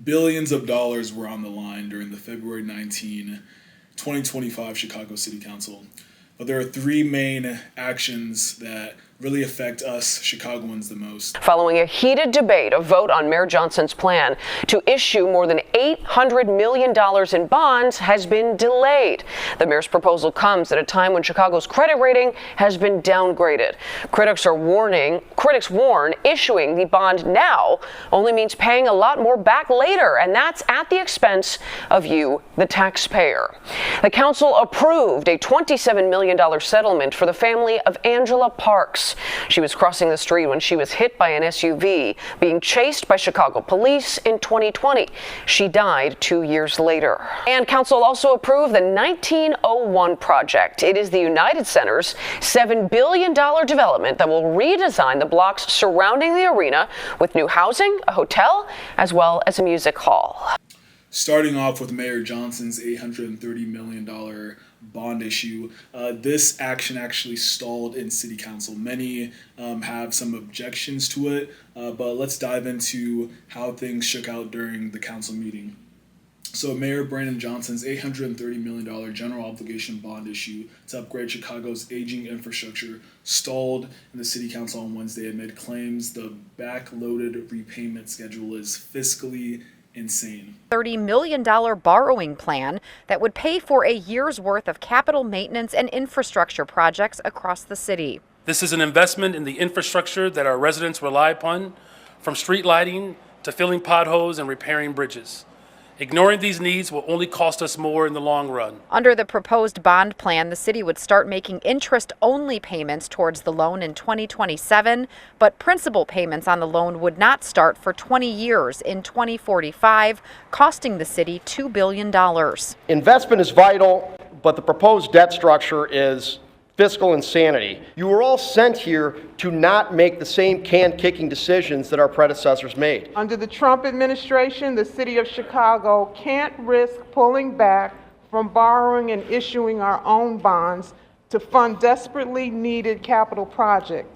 Billions of dollars were on the line during the February 19, 2025 Chicago City Council. But there are three main actions that really affect us Chicagoans the most. Following a heated debate, a vote on Mayor Johnson's plan to issue more than $800 million in bonds has been delayed. The mayor's proposal comes at a time when Chicago's credit rating has been downgraded. Critics warn issuing the bond now only means paying a lot more back later, and that's at the expense of you, the taxpayer. The council approved a $27 million settlement for the family of Angela Parks. She was crossing the street when she was hit by an SUV, being chased by Chicago police in 2020. She died 2 years later. And council also approved the 1901 project. It is the United Center's $7 billion development that will redesign the blocks surrounding the arena with new housing, a hotel, as well as a music hall. Starting off with Mayor Johnson's $830 million bond issue, this action actually stalled in City Council. Many have some objections to it, but let's dive into how things shook out during the council meeting. So Mayor Brandon Johnson's $830 million general obligation bond issue to upgrade Chicago's aging infrastructure stalled in the City Council on Wednesday amid claims the backloaded repayment schedule is fiscally insane. $30 million borrowing plan that would pay for a year's worth of capital maintenance and infrastructure projects across the city. This is an investment in the infrastructure that our residents rely upon, from street lighting to filling potholes and repairing bridges. Ignoring these needs will only cost us more in the long run. Under the proposed bond plan, the city would start making interest-only payments towards the loan in 2027, but principal payments on the loan would not start for 20 years in 2045, costing the city $2 billion. Investment is vital, but the proposed debt structure is fiscal insanity. You were all sent here to not make the same can-kicking decisions that our predecessors made. Under the Trump administration, the city of Chicago can't risk pulling back from borrowing and issuing our own bonds to fund desperately needed capital projects,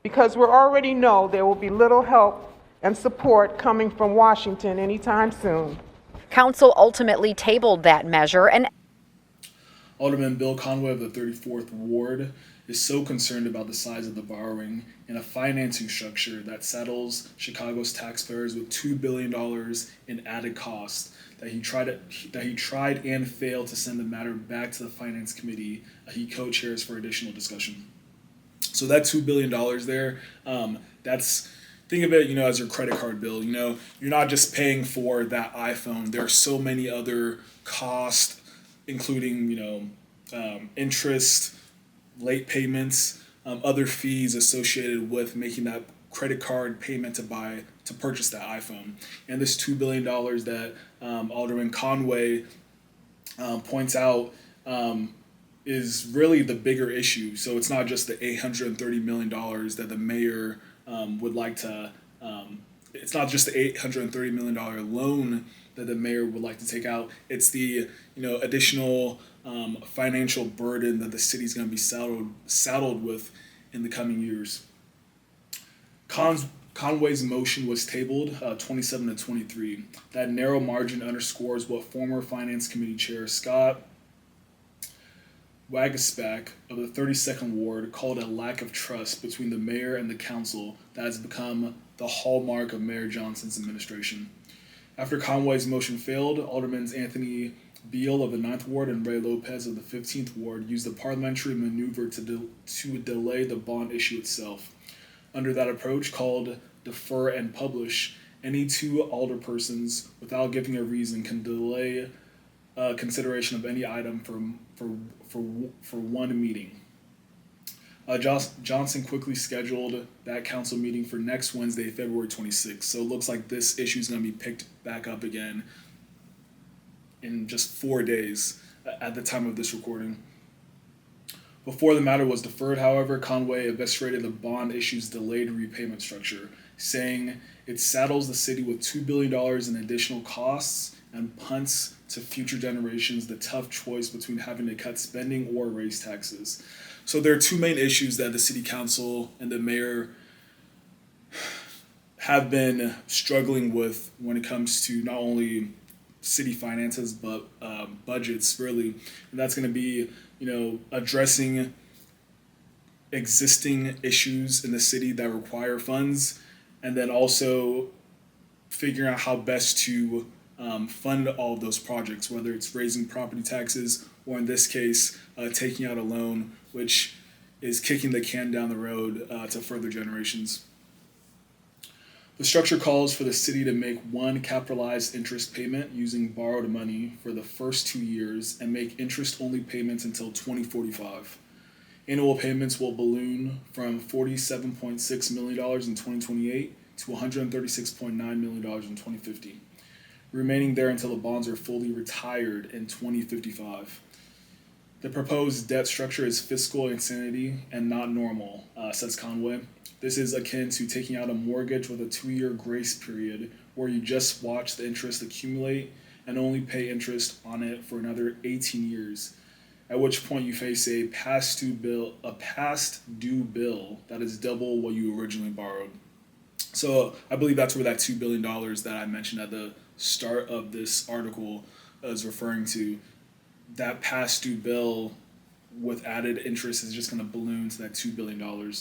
because we already know there will be little help and support coming from Washington anytime soon. Council ultimately tabled that measure, and Alderman Bill Conway of the 34th Ward is so concerned about the size of the borrowing and a financing structure that saddles Chicago's taxpayers with $2 billion in added costs that he tried and failed to send the matter back to the Finance Committee he co-chairs for additional discussion. So that $2 billion there, think of it, as your credit card bill. You're not just paying for that iPhone. There are so many other costs, including interest, late payments, other fees associated with making that credit card payment to purchase that iPhone. And this $2 billion that Alderman Conway points out is really the bigger issue. So it's not just the $830 million that the mayor would like to. It's not just the $830 million loan that the mayor would like to take out. It's the additional financial burden that the city's going to be saddled with in the coming years. Conway's motion was tabled 27-23. That narrow margin underscores what former Finance Committee Chair Scott Waguespack of the 32nd Ward called a lack of trust between the mayor and the council that has become the hallmark of Mayor Johnson's administration. After Conway's motion failed, Aldermans Anthony Beal of the 9th Ward and Ray Lopez of the 15th Ward used the parliamentary maneuver to delay the bond issue itself. Under that approach, called defer and publish, any two alderpersons, without giving a reason, can delay consideration of any item for one meeting. Johnson quickly scheduled that council meeting for next Wednesday, February 26th. So it looks like this issue is going to be picked back up again in just 4 days at the time of this recording. Before the matter was deferred, however, Conway eviscerated the bond issue's delayed repayment structure, saying it saddles the city with $2 billion in additional costs and punts to future generations the tough choice between having to cut spending or raise taxes. So there are two main issues that the city council and the mayor have been struggling with when it comes to not only city finances but budgets, really. And that's going to be, addressing existing issues in the city that require funds, and then also figuring out how best to fund all of those projects, whether it's raising property taxes or, in this case, taking out a loan, which is kicking the can down the road to further generations. The structure calls for the city to make one capitalized interest payment using borrowed money for the first 2 years and make interest-only payments until 2045. Annual payments will balloon from $47.6 million in 2028 to $136.9 million in 2050, remaining there until the bonds are fully retired in 2055. The proposed debt structure is fiscal insanity and not normal, says Conway. This is akin to taking out a mortgage with a 2-year grace period where you just watch the interest accumulate and only pay interest on it for another 18 years, at which point you face a past due bill that is double what you originally borrowed. So I believe that's where that $2 billion that I mentioned at the start of this article is referring to. That past due bill with added interest is just going to balloon to that $2 billion.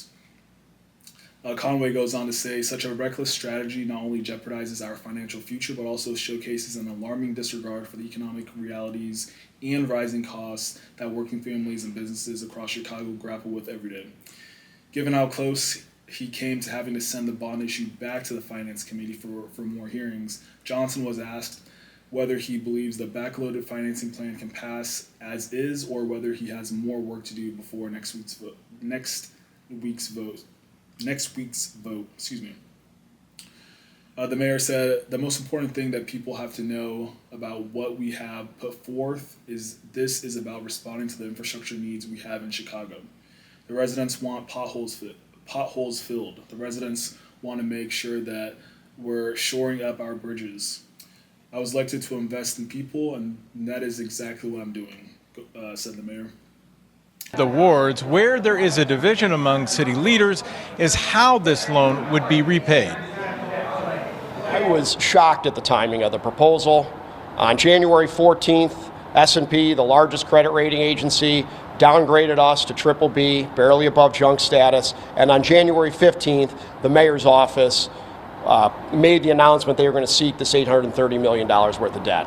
Conway goes on to say, such a reckless strategy not only jeopardizes our financial future, but also showcases an alarming disregard for the economic realities and rising costs that working families and businesses across Chicago grapple with every day. Given how close he came to having to send the bond issue back to the Finance Committee for more hearings, Johnson was asked whether he believes the backloaded financing plan can pass as is or whether he has more work to do before next week's vote. The mayor said the most important thing that people have to know about what we have put forth is this is about responding to the infrastructure needs we have in Chicago. The residents want potholes filled. The residents want to make sure that we're shoring up our bridges. I was elected to invest in people, and that is exactly what I'm doing, said the mayor. The wards, where there is a division among city leaders, is how this loan would be repaid. I was shocked at the timing of the proposal. On January 14th, S&P, the largest credit rating agency, downgraded us to BBB, barely above junk status. And on January 15th, the mayor's office made the announcement they were going to seek this $830 million worth of debt.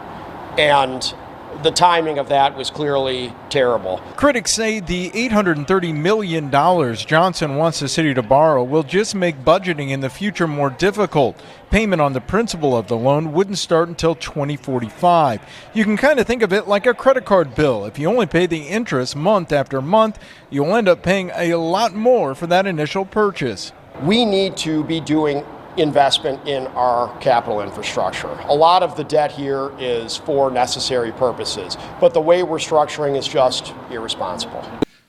And the timing of that was clearly terrible. Critics say the $830 million Johnson wants the city to borrow will just make budgeting in the future more difficult. Payment on the principal of the loan wouldn't start until 2045. You can kind of think of it like a credit card bill. If you only pay the interest month after month, you'll end up paying a lot more for that initial purchase. We need to be doing investment in our capital infrastructure. A lot of the debt here is for necessary purposes, but the way we're structuring is just irresponsible.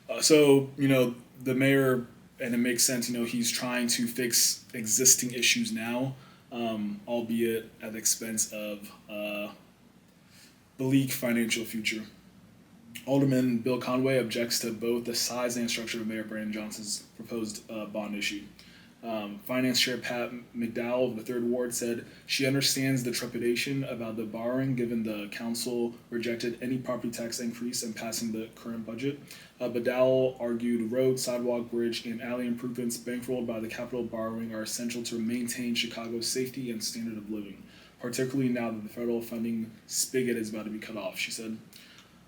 The mayor, and it makes sense, he's trying to fix existing issues now, albeit at the expense of bleak financial future. Alderman Bill Conway objects to both the size and structure of Mayor Brandon Johnson's proposed bond issue. Finance Chair Pat McDowell of the 3rd Ward said she understands the trepidation about the borrowing given the council rejected any property tax increase in passing the current budget. McDowell argued road, sidewalk, bridge, and alley improvements bankrolled by the capital borrowing are essential to maintain Chicago's safety and standard of living, particularly now that the federal funding spigot is about to be cut off, she said.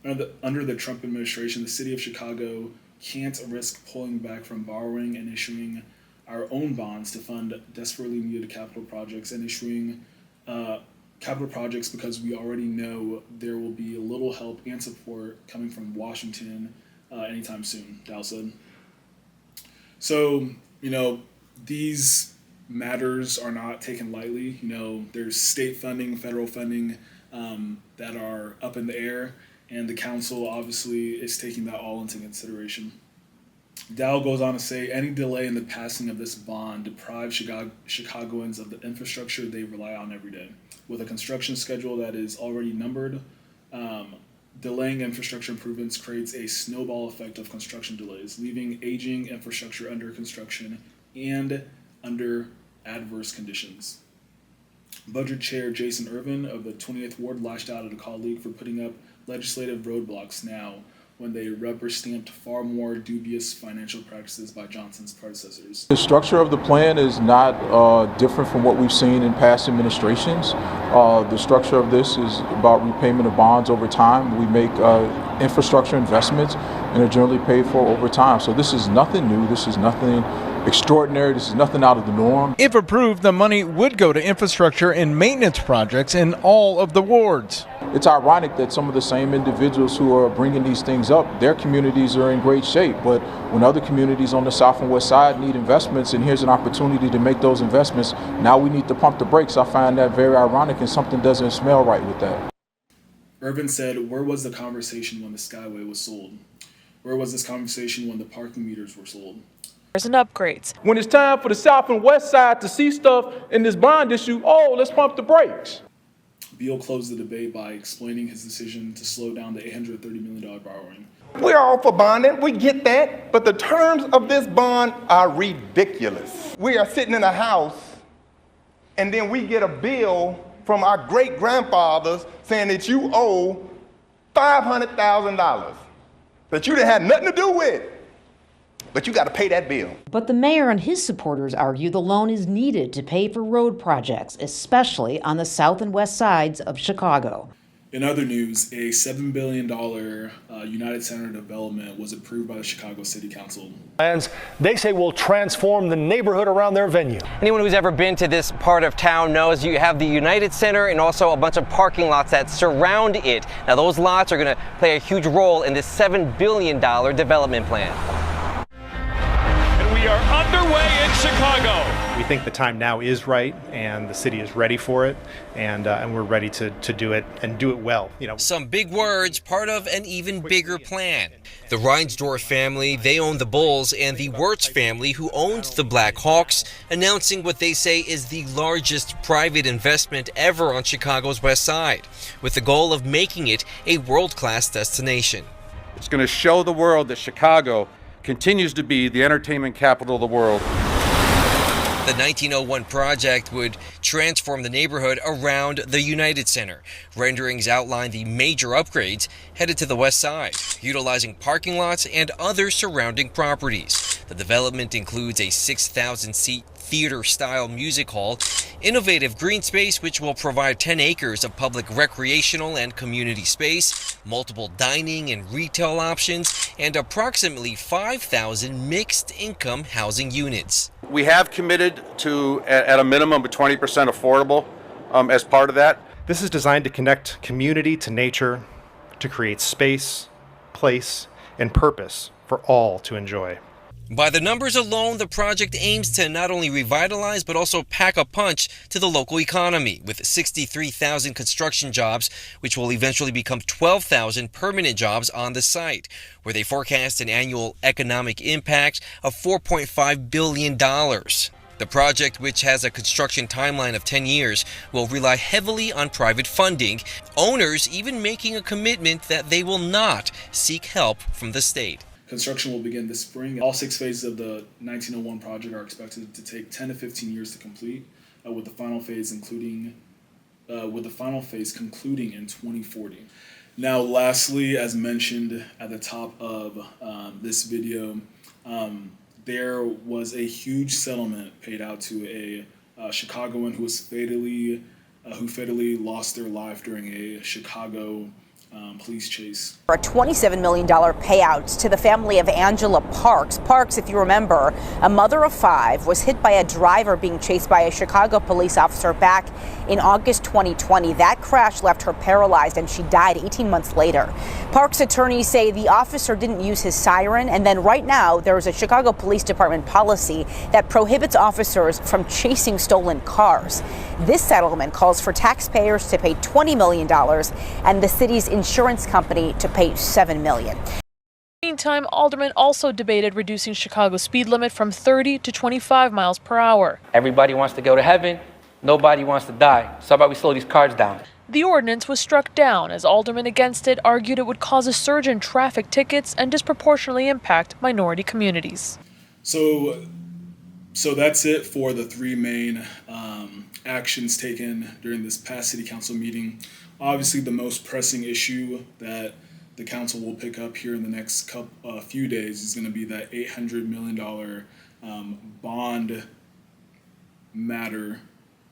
Under the Trump administration, the city of Chicago can't risk pulling back from borrowing and issuing our own bonds to fund desperately needed capital projects and issuing capital projects because we already know there will be little help and support coming from Washington anytime soon, Dow said. So, these matters are not taken lightly. There's state funding, federal funding that are up in the air, and the council obviously is taking that all into consideration. Dow goes on to say any delay in the passing of this bond deprives Chicagoans of the infrastructure they rely on every day. With a construction schedule that is already numbered, delaying infrastructure improvements creates a snowball effect of construction delays, leaving aging infrastructure under construction and under adverse conditions. Budget Chair Jason Irvin of the 28th Ward lashed out at a colleague for putting up legislative roadblocks now when they rubber-stamped far more dubious financial practices by Johnson's predecessors. The structure of the plan is not different from what we've seen in past administrations. The structure of this is about repayment of bonds over time. We make infrastructure investments and are generally paid for over time. So this is nothing new. This is nothing extraordinary. This is nothing out of the norm. If approved, the money would go to infrastructure and maintenance projects in all of the wards. It's ironic that some of the same individuals who are bringing these things up, their communities are in great shape. But when other communities on the south and west side need investments, and here's an opportunity to make those investments, now we need to pump the brakes. I find that very ironic, and something doesn't smell right with that. Irvin said, "Where was the conversation when the Skyway was sold? Where was this conversation when the parking meters were sold?" And upgrades. When it's time for the south and west side to see stuff in this bond issue, let's pump the brakes. Beal closed the debate by explaining his decision to slow down the $830 million borrowing. We're all for bonding, we get that, but the terms of this bond are ridiculous. We are sitting in a house, and then we get a bill from our great-grandfathers saying that you owe $500,000 that you didn't have nothing to do with. But you got to pay that bill. But the mayor and his supporters argue the loan is needed to pay for road projects, especially on the south and west sides of Chicago. In other news, a $7 billion United Center development was approved by the Chicago City Council. Plans they say will transform the neighborhood around their venue. Anyone who's ever been to this part of town knows you have the United Center and also a bunch of parking lots that surround it. Now those lots are going to play a huge role in this $7 billion development plan. We are underway in Chicago. We think the time now is right, and the city is ready for it, and we're ready to do it and do it well. Some big words, part of an even bigger plan. The Reinsdorf family, they own the Bulls, and the Wirtz family, who owns the Blackhawks, announcing what they say is the largest private investment ever on Chicago's west side, with the goal of making it a world-class destination. It's going to show the world that Chicago continues to be the entertainment capital of the world. The 1901 project would transform the neighborhood around the United Center. Renderings outline the major upgrades headed to the west side, utilizing parking lots and other surrounding properties. The development includes a 6,000-seat theater-style music hall, innovative green space which will provide 10 acres of public recreational and community space, multiple dining and retail options, and approximately 5,000 mixed-income housing units. We have committed to, at a minimum, of 20% affordable as part of that. This is designed to connect community to nature, to create space, place, and purpose for all to enjoy. By the numbers alone, the project aims to not only revitalize but also pack a punch to the local economy with 63,000 construction jobs, which will eventually become 12,000 permanent jobs on the site, where they forecast an annual economic impact of $4.5 billion. The project, which has a construction timeline of 10 years, will rely heavily on private funding, owners even making a commitment that they will not seek help from the state. Construction will begin this spring. All 6 phases of the 1901 project are expected to take 10 to 15 years to complete, with the final phase concluding in 2040. Now, lastly, as mentioned at the top of this video, there was a huge settlement paid out to a Chicagoan who fatally lost their life during a Chicago police chase. A $27 million payout to the family of Angela Parks. Parks, if you remember, a mother of 5, was hit by a driver being chased by a Chicago police officer back in August 2020. That crash left her paralyzed and she died 18 months later. Parks' attorneys say the officer didn't use his siren, and then right now there is a Chicago Police Department policy that prohibits officers from chasing stolen cars. This settlement calls for taxpayers to pay $20 million and the city's insurance company to pay $7 million. Meantime, aldermen also debated reducing Chicago's speed limit from 30 to 25 miles per hour. Everybody wants to go to heaven. Nobody wants to die. So how about we slow these cars down? The ordinance was struck down as aldermen against it argued it would cause a surge in traffic tickets and disproportionately impact minority communities. So So that's it for the three main actions taken during this past city council meeting. Obviously, the most pressing issue that the council will pick up here in the next few days is going to be that $800 million bond matter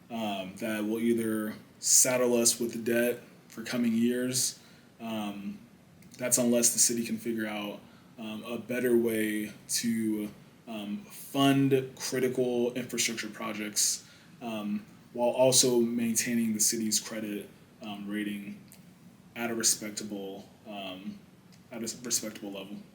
that will either saddle us with debt for coming years. That's unless the city can figure out a better way to fund critical infrastructure projects while also maintaining the city's credit rating at a respectable level.